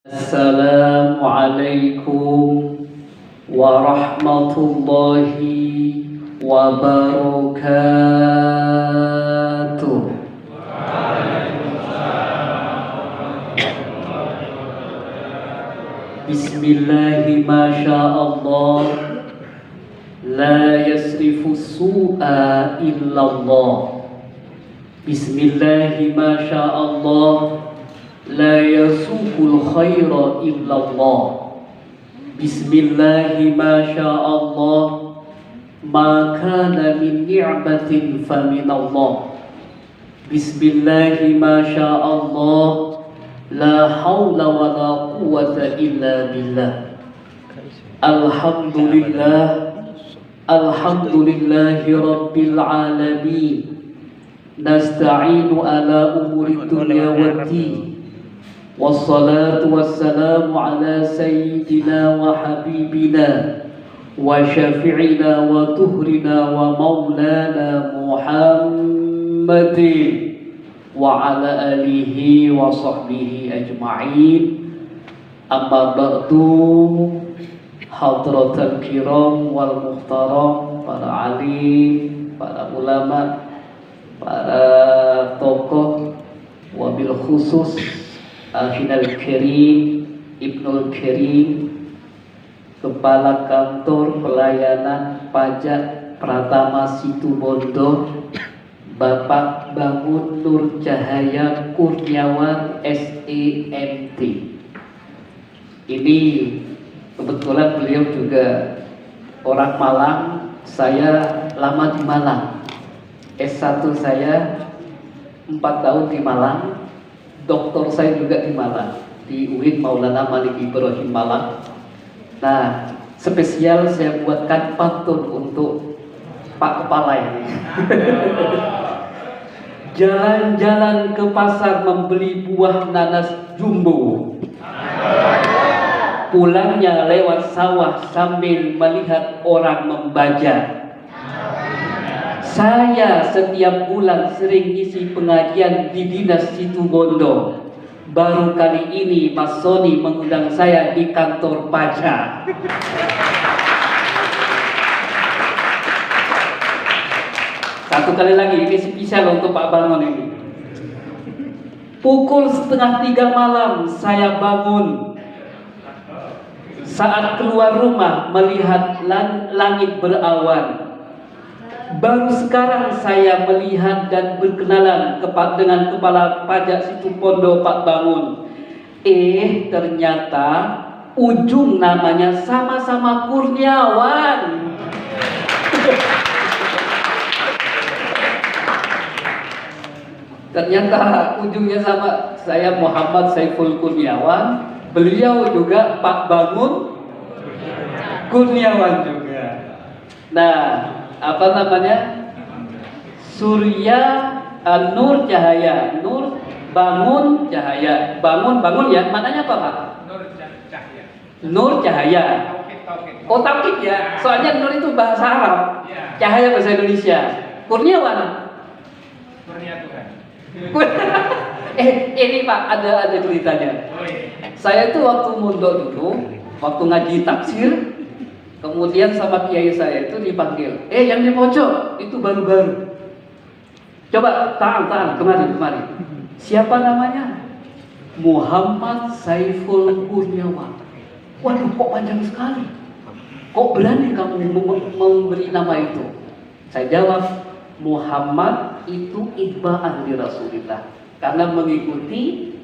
Assalamualaikum warahmatullahi wabarakatuh. Bismillahi masyaallah, la yasrifu su'a illallah. Bismillahi masyaallah, la yasukul khaira illallah. Bismillahi masyaallah, ma kana min ni'matin faminallah. Bismillahi masyaallah, la hawla wa la quwwata illa billah. Alhamdulillah, alhamdulillahi rabbil alamin. Nasta'inu ala umuri dunya waddin. Wassalatu wassalamu ala sayyidina wa habibina wa syafi'ina wa tuhrina wa maulana Muhammadin wa ala alihi wa sahbihi ajma'in. Amma ba'du, hadratal kiram wal muhtaram, para alim, para ulama, para tokoh, wabil khusus Akhinal Karim, Ibnul Karim, Kepala Kantor Pelayanan Pajak Pratama Situbondo, Bapak Bangun Nur Cahaya Kurniawan SEMT. Ini kebetulan beliau juga orang Malang, saya lama di Malang. S1 saya 4 tahun di Malang, doktor saya juga di Malang, di UIN Maulana Malik Ibrahim Malang. Nah, spesial saya buatkan pantun untuk Pak Kepala ini. Jalan-jalan ke pasar membeli buah nanas jumbo, pulangnya lewat sawah sambil melihat orang membaca. Saya setiap bulan sering isi pengajian di Dinas Situbondo. Baru kali ini Mas Sony mengundang saya di kantor pajak. Satu kali lagi, ini spesial untuk Pak Bangun ini. Pukul 2:30 malam saya bangun. Saat keluar rumah melihat langit berawan. Baru sekarang saya melihat dan berkenalan dengan Kepala Pajak Situbondo Pak Bangun. Ternyata ujung namanya sama-sama Kurniawan. Ternyata ujungnya sama, saya Muhammad Saiful Kurniawan, beliau juga Pak Bangun Kurniawan juga. Nah, apa namanya? Surya Nur Cahaya, Nur Bangun Cahaya, bangun ya, maknanya apa Pak? Nur Cahaya. Oh, taukid ya, soalnya Nur itu bahasa Arab, Cahaya bahasa Indonesia. Kurniawan. Kurnia Tuhan. Ini Pak, ada ceritanya. Saya itu waktu mondok dulu, waktu ngaji tafsir, kemudian sama kiai saya itu dipanggil. Yang di pojok itu baru-baru. Coba tahan kemari. Siapa namanya? Muhammad Saiful Kurniawan. Waduh, kok panjang sekali. Kok berani kamu memberi nama itu? Saya jawab, Muhammad itu itba'an di Rasulullah, karena mengikuti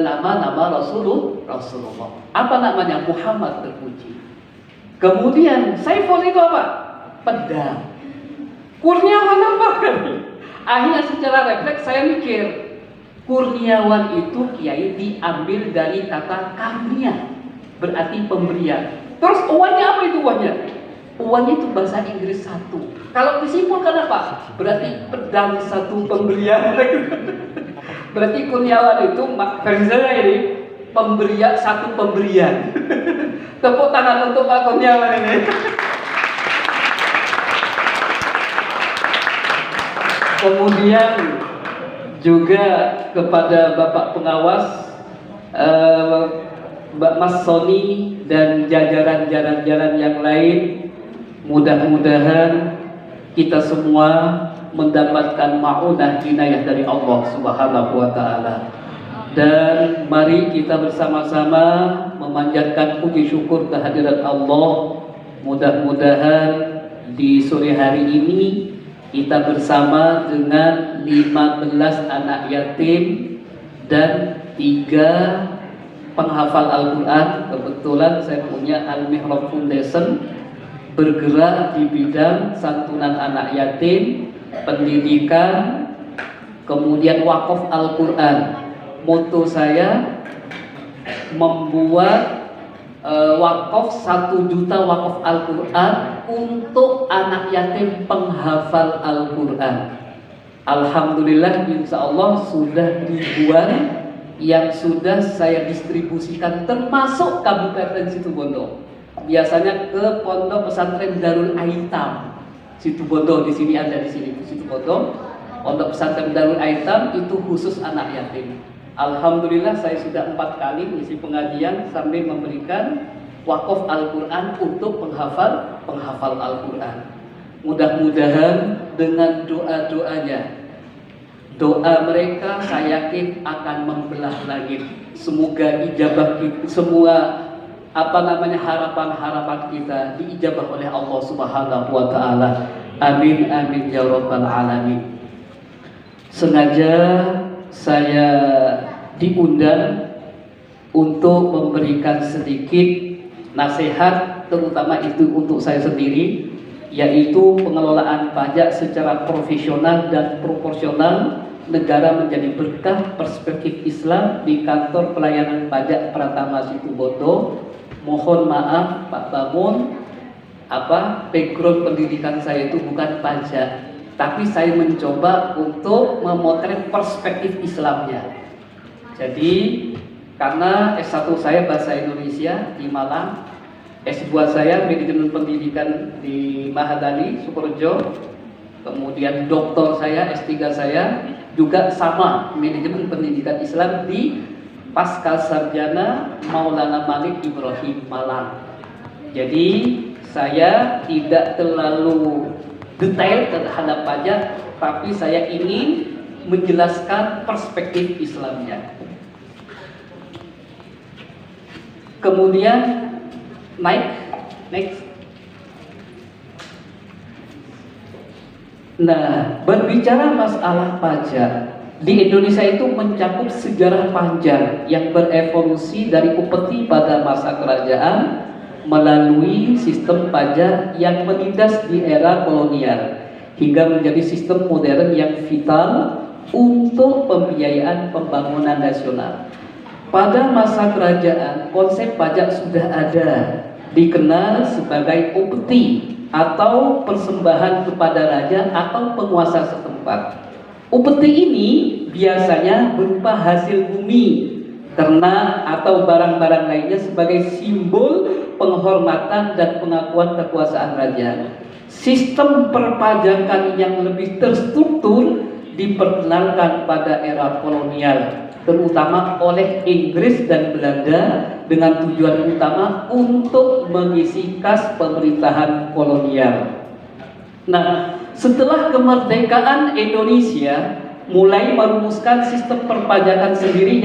nama-nama Rasulullah. Apa namanya? Muhammad terpuji. Kemudian Saiful itu apa? Pedang. Kurniawan apa kan? Akhirnya secara refleks saya mikir, Kurniawan itu kiai diambil dari kata karnia, berarti pemberian. Terus uangnya apa itu uangnya? Uangnya itu bahasa Inggris satu. Kalau disimpulkan apa? Berarti pedang satu pemberian. Berarti Kurniawan itu versi saya ini pemberian satu pemberian. Tepuk tangan untuk Pak Kurniawan ini. Kemudian juga kepada Bapak Pengawas Mbak Mas Sony dan jajaran-jajaran yang lain, mudah-mudahan kita semua mendapatkan ma'unah inayah dari Allah Subhanahu wa taala. Dan mari kita bersama-sama memanjatkan puji syukur kehadirat Allah. Mudah-mudahan di sore hari ini kita bersama dengan 15 anak yatim dan 3 penghafal Al-Quran. Kebetulan saya punya Al-Mihrab Foundation, bergerak di bidang santunan anak yatim, pendidikan, kemudian wakaf Al-Quran. Moto saya membuat wakaf 1 juta wakaf Al-Quran untuk anak yatim penghafal Al-Quran. Alhamdulillah, insya Allah sudah ribuan yang sudah saya distribusikan, termasuk Kabupaten Situbondo. Biasanya ke Pondok Pesantren Darul Aitam Situbondo, di sini ada di sini Situbondo. Pondok Pesantren Darul Aitam itu khusus anak yatim. Alhamdulillah saya sudah 4 kali mengisi pengajian sambil memberikan wakaf Al-Quran untuk penghafal Al-Quran. Mudah-mudahan dengan doa-doanya, doa mereka saya yakin akan membelah langit. Semoga ijabah semua harapan-harapan kita diijabah oleh Allah Subhanahu wa taala. Amin amin ya rabbal alamin. Sengaja saya diundang untuk memberikan sedikit nasihat, terutama itu untuk saya sendiri, yaitu pengelolaan pajak secara profesional dan proporsional. Negara menjadi berkah perspektif Islam di kantor pelayanan pajak Pratama Situbondo. Mohon maaf Pak Bamun, background pendidikan saya itu bukan pajak, tapi saya mencoba untuk memotret perspektif Islamnya. Jadi karena S1 saya bahasa Indonesia di Malang, S2 saya manajemen pendidikan di Mahadani Sukorejo, kemudian doktor saya, S3 saya juga sama manajemen pendidikan Islam di Pasca Sarjana Maulana Malik Ibrahim Malang. Jadi saya tidak terlalu detail terhadap pajak, tapi saya ingin menjelaskan perspektif Islamnya. Kemudian next. Nah, berbicara masalah pajak di Indonesia itu mencakup sejarah panjang yang berevolusi dari upeti pada masa kerajaan melalui sistem pajak yang menindas di era kolonial hingga menjadi sistem modern yang vital untuk pembiayaan pembangunan nasional. Pada masa kerajaan, konsep pajak sudah ada, dikenal sebagai upeti atau persembahan kepada raja atau penguasa setempat. Upeti ini biasanya berupa hasil bumi, ternak atau barang-barang lainnya sebagai simbol penghormatan dan pengakuan kekuasaan raja. Sistem perpajakan yang lebih terstruktur diperkenalkan pada era kolonial, terutama oleh Inggris dan Belanda dengan tujuan utama untuk mengisi kas pemerintahan kolonial. Nah, setelah kemerdekaan Indonesia mulai merumuskan sistem perpajakan sendiri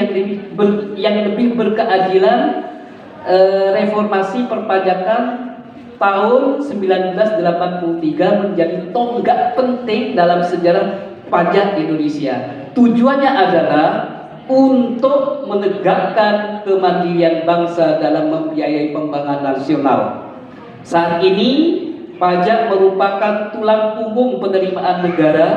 yang lebih berkeadilan. Reformasi perpajakan tahun 1983 menjadi tonggak penting dalam sejarah pajak Indonesia. Tujuannya adalah untuk menegakkan kemandirian bangsa dalam membiayai pembangunan nasional. Saat ini pajak merupakan tulang punggung penerimaan negara,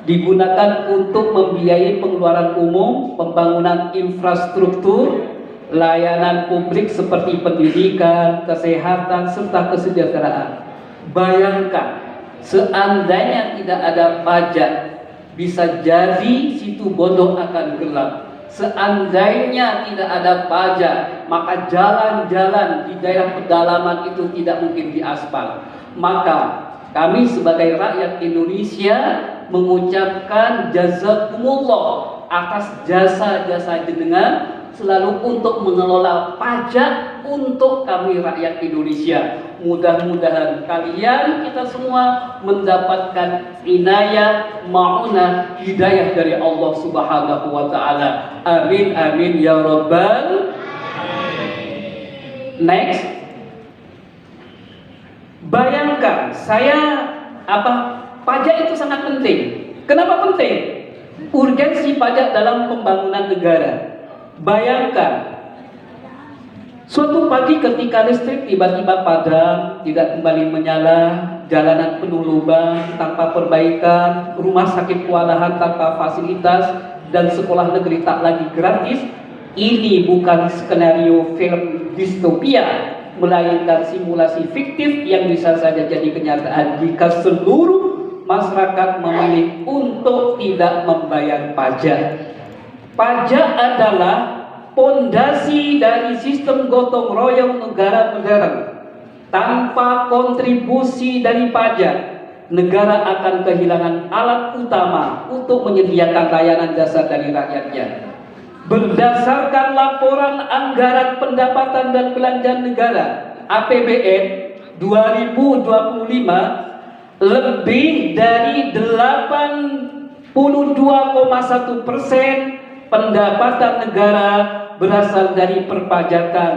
digunakan untuk membiayai pengeluaran umum, pembangunan infrastruktur, layanan publik seperti pendidikan, kesehatan, serta kesejahteraan. Bayangkan, seandainya tidak ada pajak, bisa jadi Situbondo akan gelap. Seandainya tidak ada pajak, maka jalan-jalan di daerah pedalaman itu tidak mungkin diaspal. Maka kami sebagai rakyat Indonesia mengucapkan jazakumullah atas jasa-jasa jenengan, selalu untuk mengelola pajak untuk kami rakyat Indonesia. Mudah-mudahan kalian, kita semua mendapatkan inayah, ma'unah, hidayah dari Allah Subhanahu wa Ta'ala. Amin amin ya rabbal. Next, bayangkan pajak itu sangat penting. Kenapa penting? Urgensi pajak dalam pembangunan negara. Bayangkan, suatu pagi ketika listrik tiba-tiba padam, tidak kembali menyala, jalanan penuh lubang tanpa perbaikan, rumah sakit kewalahan tanpa fasilitas, dan sekolah negeri tak lagi gratis. Ini bukan skenario film distopia, melainkan simulasi fiktif yang bisa saja jadi kenyataan jika seluruh masyarakat memilih untuk tidak membayar pajak. Pajak adalah pondasi dari sistem gotong royong negara modern. Tanpa kontribusi dari pajak, negara akan kehilangan alat utama untuk menyediakan layanan dasar dari rakyatnya. Berdasarkan laporan anggaran pendapatan dan belanja negara APBN 2025, lebih dari 82,1% pendapatan negara berasal dari perpajakan,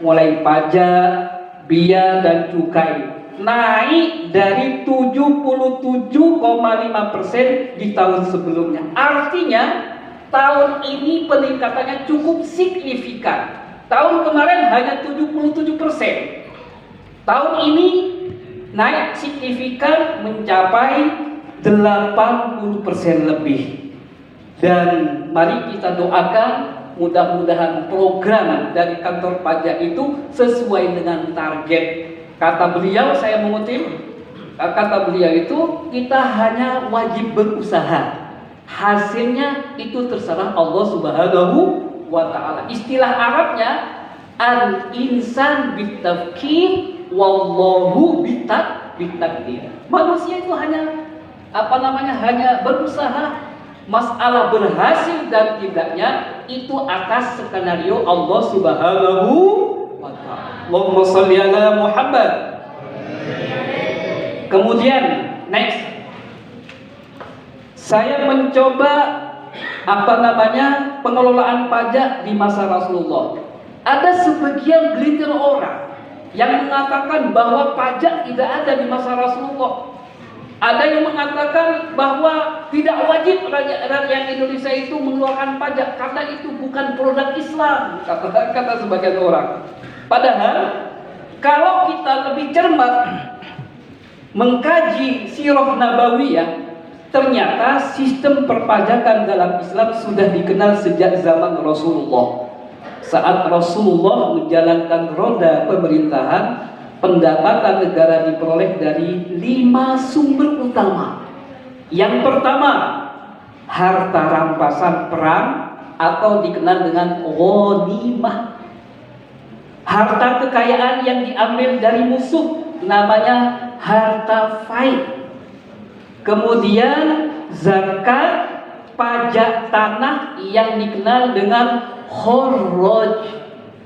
mulai pajak, bea dan cukai, naik dari 77,5% di tahun sebelumnya. Artinya tahun ini peningkatannya cukup signifikan. Tahun kemarin hanya 77%. Tahun ini naik signifikan mencapai 80% lebih. Dan mari kita doakan mudah-mudahan program dari kantor pajak itu sesuai dengan target. Kata beliau, saya mengutip, kata beliau itu, kita hanya wajib berusaha. Hasilnya itu terserah Allah Subhanahu wa Ta'ala. Istilah Arabnya al-insan bitafkir wallahu bitakdir. Manusia itu hanya hanya berusaha. Masalah berhasil dan tidaknya itu atas skenario Allah Subhanahu wa Ta'ala. Allahumma shalli ala Muhammad. Kemudian next, saya mencoba pengelolaan pajak di masa Rasulullah. Ada sebagian gelintir orang yang mengatakan bahwa pajak tidak ada di masa Rasulullah. Ada yang mengatakan bahwa tidak wajib rakyat Indonesia itu mengeluarkan pajak karena itu bukan produk Islam, kata sebagian orang. Padahal kalau kita lebih cermat mengkaji sirah nabawiyah, ternyata sistem perpajakan dalam Islam sudah dikenal sejak zaman Rasulullah. Saat Rasulullah menjalankan roda pemerintahan, pendapatan negara diperoleh dari 5 sumber utama. Yang pertama, harta rampasan perang atau dikenal dengan ghanimah. Harta kekayaan yang diambil dari musuh namanya harta fai. Kemudian zakat, pajak tanah yang dikenal dengan khurraj,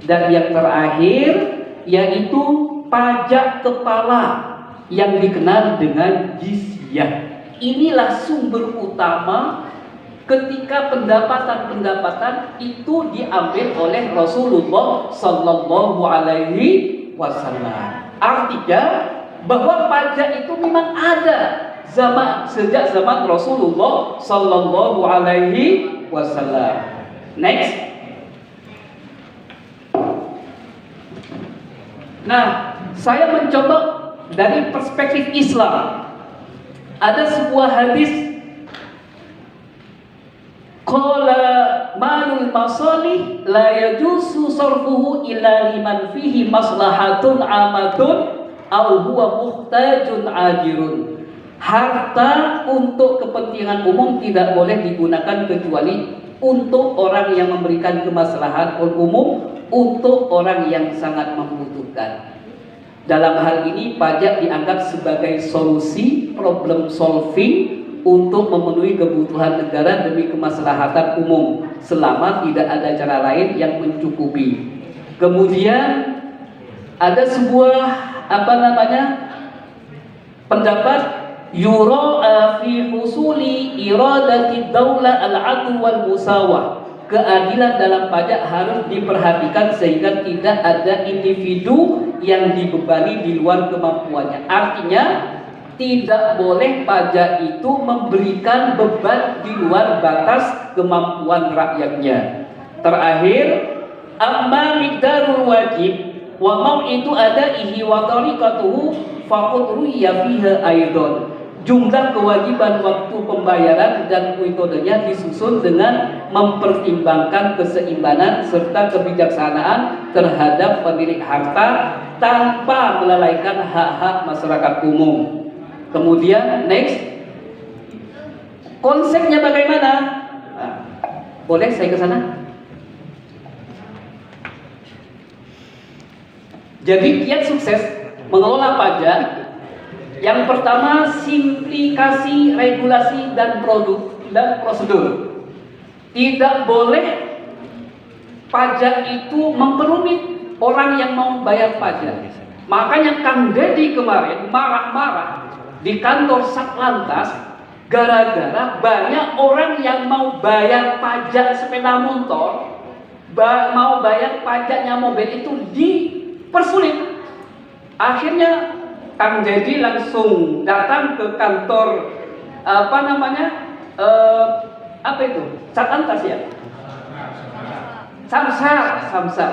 dan yang terakhir yaitu pajak kepala yang dikenal dengan jizyah. Inilah sumber utama ketika pendapatan itu diambil oleh Rasulullah Sallallahu Alaihi Wasallam. Artinya bahwa pajak itu memang ada sejak zaman Rasulullah Sallallahu Alaihi Wasallam. Next. Nah, saya mencoba dari perspektif Islam. Ada sebuah hadis, qala malul masalih la yajuzu sarfuhu illa liman fihi maslahatun amatun aw huwa muhtajun ajirun. Harta untuk kepentingan umum tidak boleh digunakan kecuali untuk orang yang memberikan kemaslahatan umum, untuk orang yang sangat membutuhkan. Dalam hal ini pajak dianggap sebagai solusi, problem solving untuk memenuhi kebutuhan negara demi kemaslahatan umum. selama tidak ada cara lain yang mencukupi. Kemudian ada sebuah pendapat yura fi husuli iradati daulah al-'adl wal musawah. Keadilan dalam pajak harus diperhatikan sehingga tidak ada individu yang dibebani di luar kemampuannya. Artinya tidak boleh pajak itu memberikan beban di luar batas kemampuan rakyatnya. Terakhir, amma miqdarul wajib wa mau'idu adaihi wa tariqatuhu faqad ruwiya fiha aidan. Jumlah kewajiban waktu pembayaran dan metodenya disusun dengan mempertimbangkan keseimbangan serta kebijaksanaan terhadap pemilik harta tanpa melalaikan hak-hak masyarakat umum. Kemudian next, konsepnya bagaimana? Nah, boleh saya ke sana? Jadi kiat sukses mengelola pajak, yang pertama simplifikasi regulasi dan produk dan prosedur. Tidak boleh pajak itu memperumit orang yang mau bayar pajak. Makanya Kang Deddy kemarin marah-marah di kantor Satlantas gara-gara banyak orang yang mau bayar pajak sepeda motor, mau bayar pajaknya mobil itu dipersulit. Akhirnya Kang Deddy langsung datang ke kantor Satlantas ya, Samsat.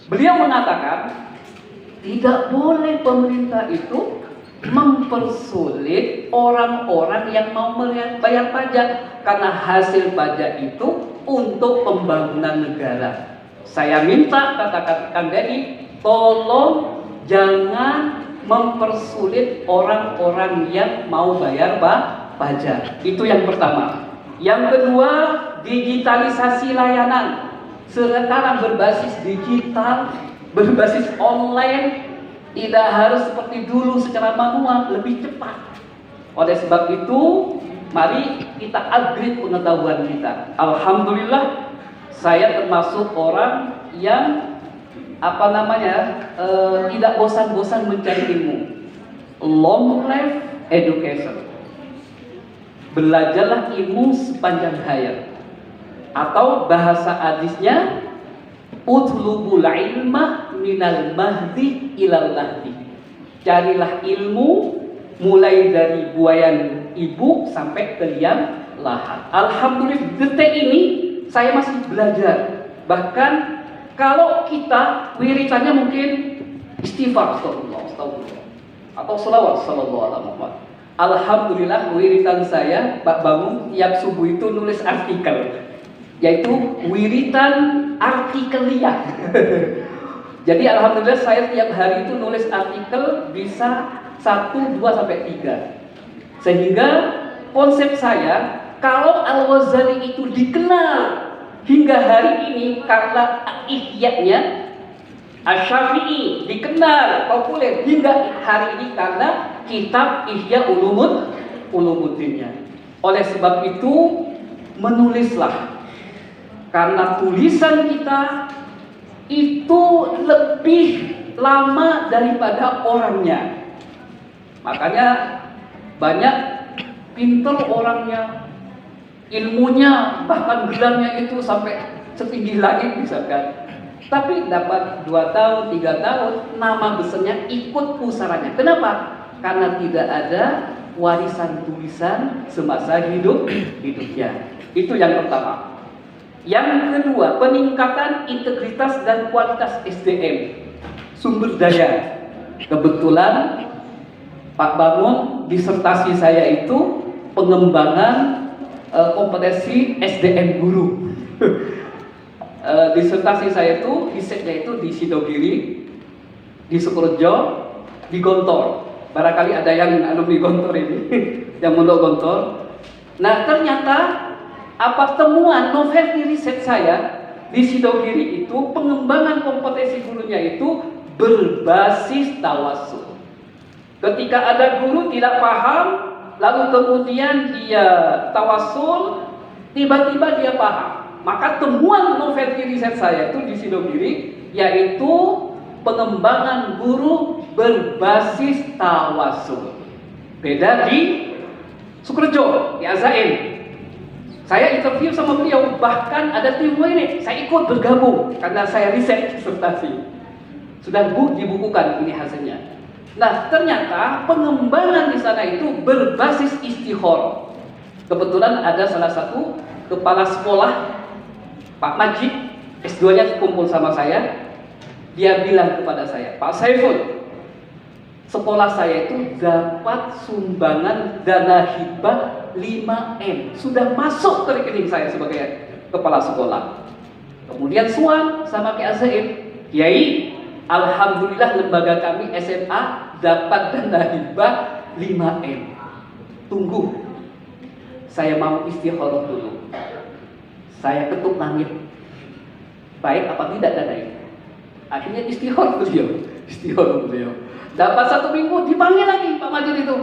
Beliau mengatakan tidak boleh pemerintah itu mempersulit orang-orang yang mau bayar pajak, karena hasil pajak itu untuk pembangunan negara. Saya minta, kata Kang Deddy, tolong jangan mempersulit orang-orang yang mau bayar pajak. Itu yang pertama. Yang kedua, digitalisasi layanan. Sekarang berbasis digital, berbasis online, tidak harus seperti dulu secara manual, lebih cepat. Oleh sebab itu, mari kita upgrade pengetahuan kita. Alhamdulillah, saya termasuk orang yang tidak bosan-bosan mencari ilmu. Long life education. Belajarlah ilmu sepanjang hayat. Atau bahasa hadisnya, utlubul ilma minal mahdi ilal lahdi. Carilah ilmu mulai dari buayan ibu sampai ke liang lahat. Alhamdulillah, detik ini saya masih belajar. Bahkan kalau kita wiritannya mungkin istighfar, astagfirullah, atau selawat sallallahu alaihi wasallam. Alhamdulillah, wiritan saya Pak bangun tiap subuh itu nulis artikel, yaitu wiritan artikelia. Jadi alhamdulillah saya tiap hari itu nulis artikel bisa 1, 2 sampai 3. Sehingga konsep saya, kalau Al-Ghazali itu dikenal hingga hari ini karena ihya'nya, Asy-Syafi'i dikenal populer hingga hari ini karena kitab Ihya Ulumuddinnya. Oleh sebab itu, menulislah, karena tulisan kita itu lebih lama daripada orangnya. Makanya banyak pintar orangnya, ilmunya bahkan gelarnya itu sampai setinggi langit misalkan, tapi dapat 2 tahun, 3 tahun, nama besarnya ikut pusarannya. Kenapa? Karena tidak ada warisan tulisan semasa hidupnya. Itu yang pertama. Yang kedua, peningkatan integritas dan kualitas SDM, sumber daya. Kebetulan Pak Bangun, disertasi saya itu pengembangan kompetensi SDM guru. Disertasi saya itu, risetnya itu di Sidogiri, di Sukorejo, di Gontor. Barangkali ada yang alumni Gontor ini, yang mondok Gontor. Nah, ternyata temuan novel riset saya di Sidogiri itu, pengembangan kompetensi gurunya itu berbasis tawasul. Ketika ada guru tidak paham, lalu kemudian dia tawasul, tiba-tiba dia paham. Maka temuan novelty riset saya itu di Sidogiri, yaitu pengembangan guru berbasis tawasul. Beda di Sukorejo, di Azain. Saya interview sama beliau, bahkan ada tim ini, saya ikut bergabung karena saya riset disertasi. Sudah dibukukan ini hasilnya. Nah, ternyata pengembangan di sana itu berbasis istikharah. Kebetulan ada salah satu kepala sekolah, Pak Majid, S2-nya kumpul sama saya. Dia bilang kepada saya, Pak Saiful, sekolah saya itu dapat sumbangan dana hibah 5M. Sudah masuk ke rekening saya sebagai kepala sekolah. Kemudian Suan sama Ki Azaim, Kiai, alhamdulillah lembaga kami SMA dapat dana hibah 5M. Tunggu, saya mau istikharah dulu. Saya ketuk langit, baik apa tidak dana itu. Akhirnya istikharah beliau. Dapat 1 minggu dipanggil lagi Pak Majid itu.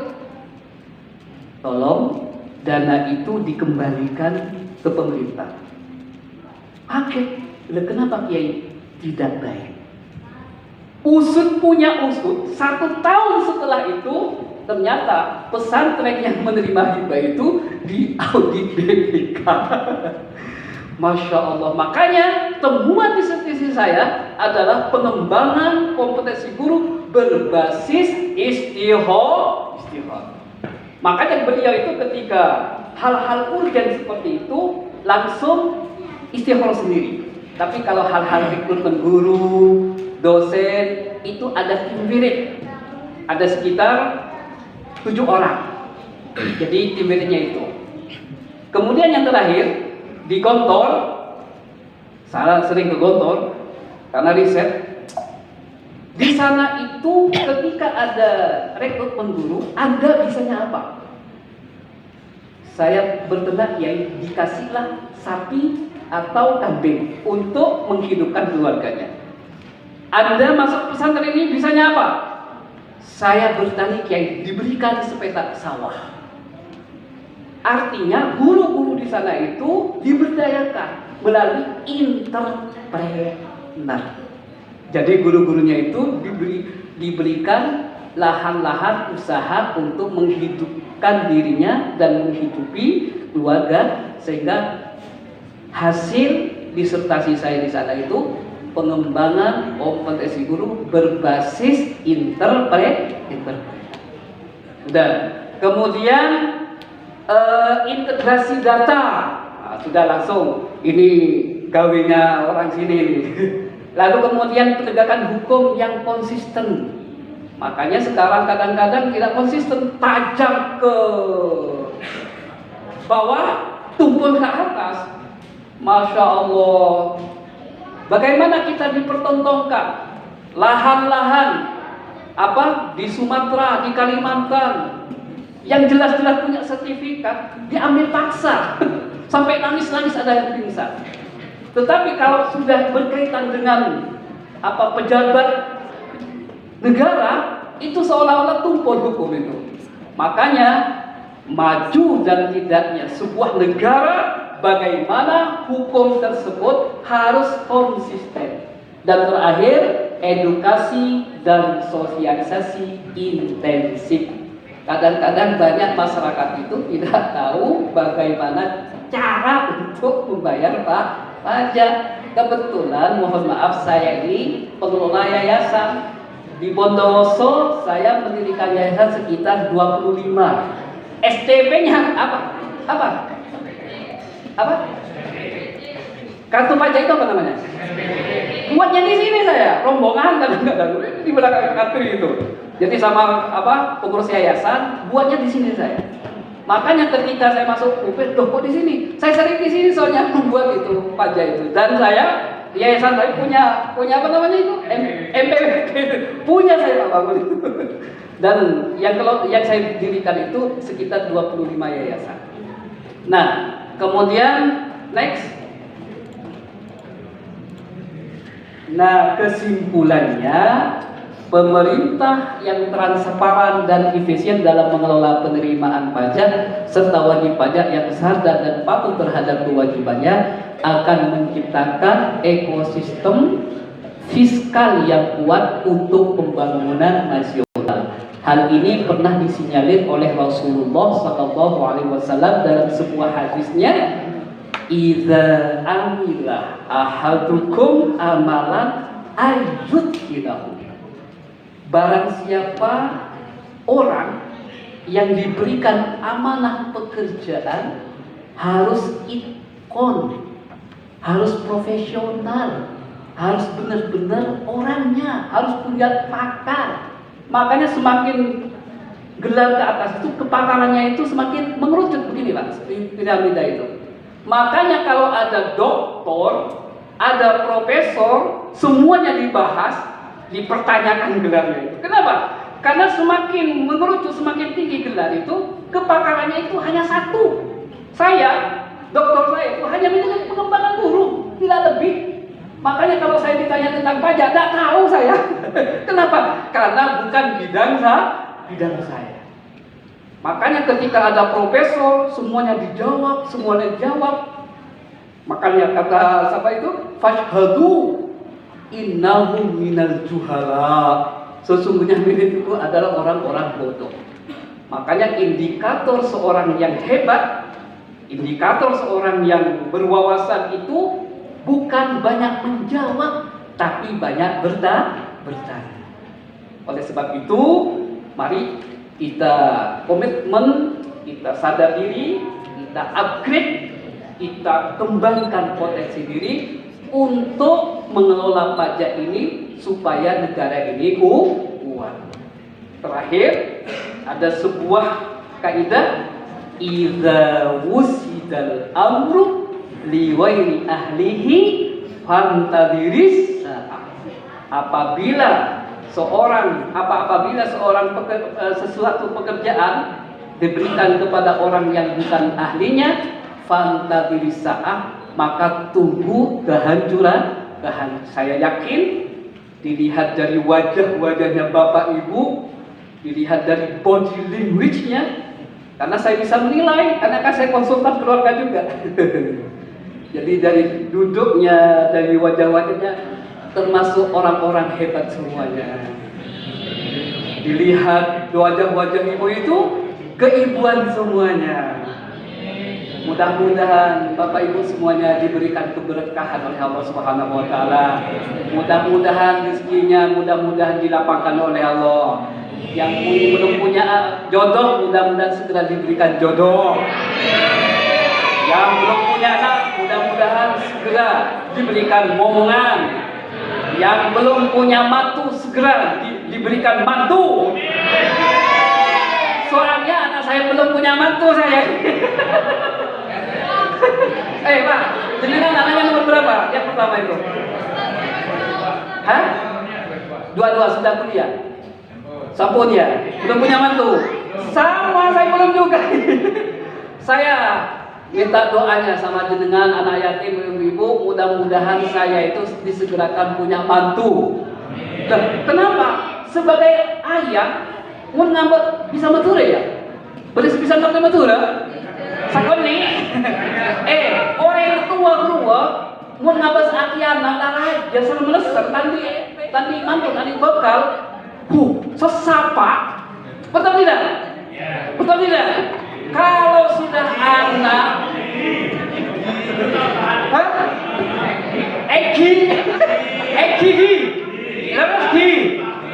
Tolong dana itu dikembalikan ke pemerintah. Oke, kenapa Kiai? Tidak baik. Usut punya usut, 1 tahun setelah itu ternyata pesantren yang menerima hibah itu diaudit BPK. Masya Allah. Makanya temuan disertasi saya adalah pengembangan kompetensi guru berbasis istikharah. Makanya beliau itu ketika hal-hal urgen seperti itu langsung istikharah sendiri. Tapi kalau hal-hal rekrutmen guru, dosen, itu ada tim wirid. Ada sekitar 7 orang. Jadi tim wiridnya itu. Kemudian yang terakhir di Gontor, saya sering ke Gontor karena riset. Di sana itu ketika ada rekrutmen guru, Anda bisanya apa? Saya berternak, ya dikasihlah sapi atau kambing untuk menghidupkan keluarganya. Anda masuk pesantren ini bisanya apa? Saya bertani, Kiai, diberikan sepetak sawah. Artinya guru-guru di sana itu diberdayakan melalui entrepreneur. Jadi guru-gurunya itu diberikan lahan-lahan usaha untuk menghidupkan dirinya dan menghidupi keluarga, sehingga hasil disertasi saya di sana itu pengembangan kompetensi guru berbasis entrepreneur. Dan kemudian integrasi data, sudah langsung ini gawenya orang sini nih. Lalu kemudian penegakan hukum yang konsisten. Makanya sekarang kadang-kadang tidak konsisten, tajam ke bawah, tumpul ke atas. Masya Allah. Bagaimana kita dipertontonkan lahan-lahan di Sumatera, di Kalimantan, yang jelas-jelas punya sertifikat diambil paksa sampai nangis-nangis ada yang pingsan. Tetapi kalau sudah berkaitan dengan pejabat negara, itu seolah-olah tumpul hukum itu. Makanya maju dan tidaknya sebuah negara, bagaimana hukum tersebut harus konsisten. Dan terakhir, edukasi dan sosialisasi intensif. Kadang-kadang banyak masyarakat itu tidak tahu bagaimana cara untuk membayar pajak. Kebetulan, mohon maaf, saya ini pengelola yayasan. Di Bondowoso saya mendirikan yayasan sekitar 25. STP-nya apa? Kartu pajak itu apa namanya? Buatnya di sini saya, rombongan kadang-kadang di belakang kartu itu. Jadi sama pengurus yayasan, buatnya di sini saya. Makanya ketika saya masuk UP, kok di sini? Saya sering di sini soalnya membuat itu pajak itu. Dan saya yayasan saya punya apa namanya itu? MPW. Punya saya Pak Bangun itu. Dan yang saya dirikan itu sekitar 25 yayasan. Nah, kemudian next. Nah, kesimpulannya pemerintah yang transparan dan efisien dalam mengelola penerimaan pajak serta wajib pajak yang sadar dan patuh terhadap kewajibannya akan menciptakan ekosistem fiskal yang kuat untuk pembangunan nasional. Hal ini pernah disinyalir oleh Rasulullah SAW dalam sebuah hadisnya, "Idza amila ahadukum amalan ayyudhinahu." Barang siapa orang yang diberikan amanah pekerjaan harus itkon, harus profesional, harus benar-benar orangnya, harus punya pakar. Makanya semakin gelar ke atas itu kepakarannya itu semakin mengerucut begini Pak, piramida itu. Makanya kalau ada doktor, ada profesor, semuanya dibahas, dipertanyakan gelarnya itu. Kenapa? Karena semakin mengerucut, semakin tinggi gelar itu, kepakarannya itu hanya satu. Saya, doktor saya itu hanya menjadi pengembangan burung, tidak lebih. Makanya kalau saya ditanya tentang pajak, tidak tahu saya. Kenapa? Karena bukan bidang saya. Makanya ketika ada profesor, semuanya dijawab, semuanya dijawab. Makanya kata siapa itu? Fashhadu innahu minal juhala. Sesungguhnya itu adalah orang-orang bodoh. Makanya indikator seorang yang hebat, indikator seorang yang berwawasan itu bukan banyak menjawab, tapi banyak bertanya. Oleh sebab itu, mari kita komitmen, kita sadar diri, kita upgrade, kita kembangkan potensi diri untuk mengelola pajak ini supaya negara ini kuat. Terakhir, ada sebuah kaidah, idza wusidal amru liwairi ahlihi fantadiris. Apabila sesuatu pekerjaan diberikan kepada orang yang bukan ahlinya, fantadiris sa'ah, maka tunggu kehancuran. Saya yakin dilihat dari wajah-wajahnya Bapak Ibu, dilihat dari body language-nya, karena saya bisa menilai, karena kan saya konsultan keluarga juga. Jadi dari duduknya, dari wajah-wajahnya, termasuk orang-orang hebat semuanya. Dilihat wajah-wajah ibu itu, keibuan semuanya. Mudah-mudahan Bapak Ibu semuanya diberikan keberkahan oleh Allah Subhanahu wa taala. Mudah-mudahan rezekinya mudah-mudahan dilapangkan oleh Allah. Yang belum punya jodoh, mudah-mudahan segera diberikan jodoh. Yang belum punya anak, mudah-mudahan segera diberikan momongan. Yang belum punya mantu, segera diberikan mantu. Soalnya anak saya belum punya mantu saya. Pak, jenengan anaknya nomor berapa? Yang pertama itu? Hah? Dua-dua sudah kuliah. Sampun ya? Belum punya mantu. Sama, saya belum juga. Saya minta doanya sama jenengan anak yatim ibu, mudah-mudahan saya itu disegerakan punya mantu. Kenapa? Sebagai ayah, mau ngambek bisa mature ya? Bisa ngerti mature? Sakoni, orang tua mau ngabas aki anak aja serem melesat tadi mantu tadi bekal, sesapa, betul tidak? Betul tidak? Kalau sudah anak,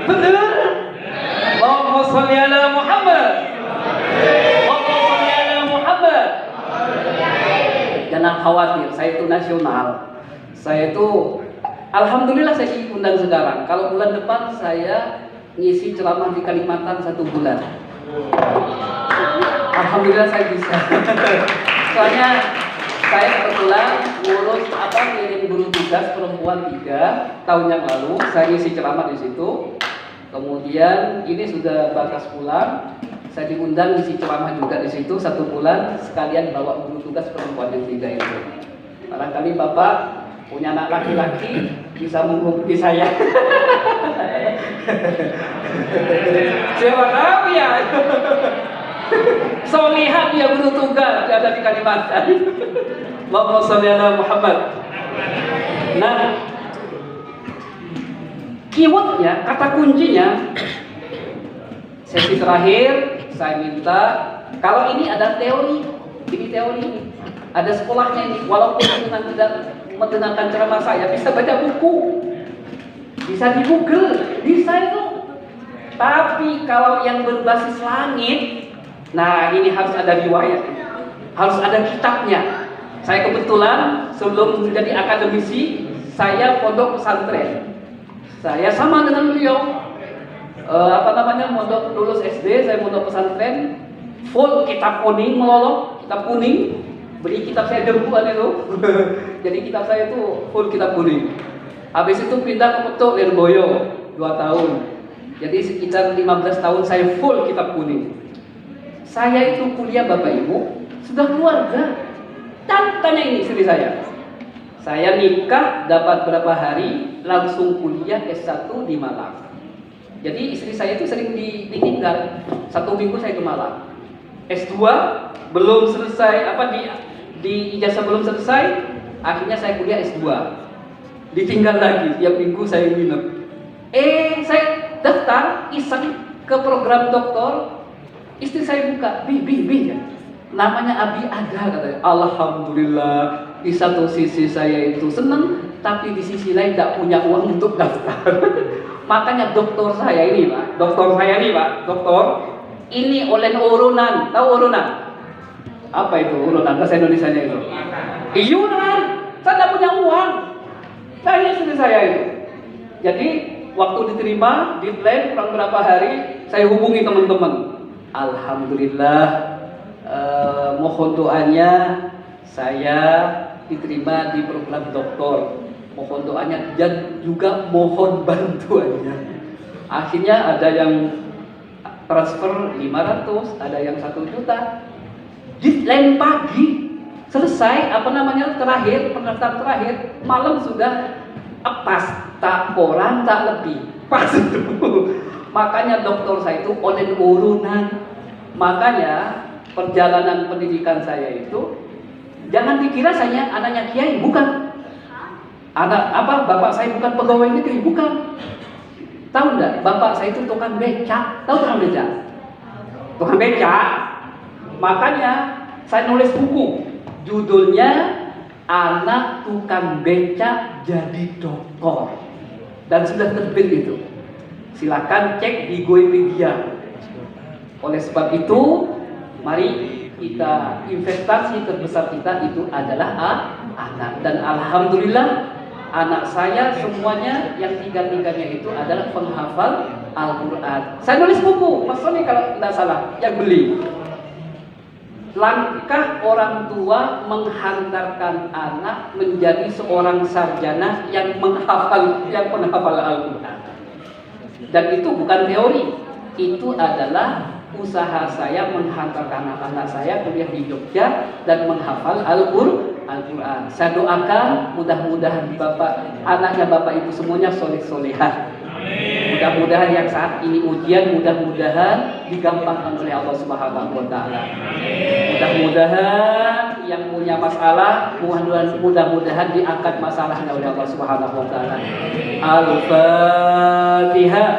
betul? Allahumma sholli ala Muhammad. Jangan khawatir, saya itu nasional. Saya itu, alhamdulillah saya diundang sekarang. Kalau bulan depan saya ngisi ceramah di Kalimantan 1 bulan. Alhamdulillah saya bisa. Soalnya saya kebetulan ngurus kirim guru tugas perempuan 3 tahun yang lalu. Saya ngisi ceramah di situ. Kemudian ini sudah batas pulang. Saya diundang ngisi ceramah juga di situ 1 bulan, sekalian bawa guru tugas perempuan yang 3 itu. Barangkali Bapak punya anak laki-laki bisa menghubungi saya. Siapa tahu ya. Solihat dia guru tunggal ada di Kalimantan. Allahumma sholli ala Muhammad. Nah, keywordnya, kata kuncinya, sesi terakhir saya minta, kalau ini ada teori, ini teori ini, ada sekolahnya ini, walaupun dengan tidak mendengarkan ceramah saya, bisa baca buku, bisa di Google, bisa itu. Tapi kalau yang berbasis langit, nah ini harus ada riwayat, harus ada kitabnya. Saya kebetulan sebelum menjadi akademisi, saya pondok pesantren. Saya sama dengan beliau, mondok lulus SD, saya mondok pesantren, full kitab kuning melolong, kitab kuning, beli kitab saya dempuan itu. Jadi kitab saya itu full kitab kuning. Habis itu pindah ke Petuk Lirboyo 2 tahun. Jadi sekitar 15 tahun saya full kitab kuning. Saya itu kuliah Bapak Ibu sudah keluarga. Dan tanya ini istri saya. Saya nikah dapat berapa hari langsung kuliah S1 di Malang. Jadi istri saya itu sering ditinggal. 1 minggu saya ke Malang. S2 belum selesai, di ijazah belum selesai, akhirnya saya kuliah S2. Ditinggal lagi, tiap minggu saya nginep. Saya daftar iseng ke program doktor. Istri saya buka, bi ya. Namanya Abi ada katanya. Alhamdulillah, di satu sisi saya itu senang, tapi di sisi lain tidak punya uang untuk daftar. Makanya doktor saya ini Pak, doktor ini oleh urunan, tahu urunan? Apa itu urunan? Bahasa Indonesianya itu? Iuran, saya tidak punya uang. Tanya istri saya itu. Jadi waktu diterima, di plan kurang berapa hari, saya hubungi teman-teman. Alhamdulillah, mohon doanya saya diterima di program doktor. Mohon doanya dan juga mohon bantuannya. Akhirnya ada yang transfer 500, ada yang 1 juta. Di lain pagi selesai terakhir pendaftaran terakhir, malam sudah pas, tak orang tak lebih pas itu. Makanya dokter saya itu oleh urunan. Makanya perjalanan pendidikan saya itu jangan dikira saya anaknya kiai, bukan. Bapak saya bukan pegawai negeri, bukan. Tahu enggak? Bapak saya itu tukang becak. Tahu tukang becak? Tukang becak. Makanya saya nulis buku, judulnya Anak Tukang Becak Jadi Dokter, dan sudah terbit itu. Silakan cek di Goepedia. Oleh sebab itu, mari kita investasi terbesar kita itu adalah anak. Dan alhamdulillah anak saya semuanya yang 3-tiganya itu adalah penghafal Al-Quran. Saya nulis buku, Mas Sony kalau tidak salah, yang beli. Langkah orang tua menghantarkan anak menjadi seorang sarjana yang penghafal Al-Quran. Dan itu bukan teori, itu adalah usaha saya menghantarkan anak-anak saya kuliah di Jogja dan menghafal Al-Quran. Saya doakan mudah-mudahan anaknya Bapak Ibu semuanya soleh-solehah. Mudah-mudahan yang saat ini ujian, mudah-mudahan digampangkan oleh Allah Subhanahu wa Ta'ala. Mudah-mudahan yang punya masalah, mudah-mudahan diangkat masalahnya oleh Allah Subhanahu wa Ta'ala. Al-Fatihah.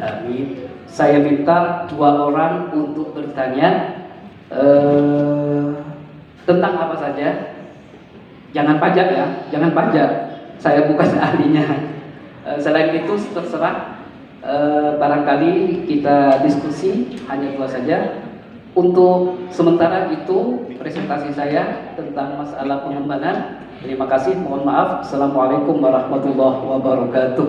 Amin. Saya minta 2 orang untuk bertanya tentang apa saja. Jangan pajak ya, jangan pajak. Saya bukan ahlinya. Selain itu terserah. Barangkali kita diskusi hanya 2 saja. Untuk sementara itu presentasi saya tentang masalah pengembangan. Terima kasih, mohon maaf. Assalamualaikum warahmatullahi wabarakatuh.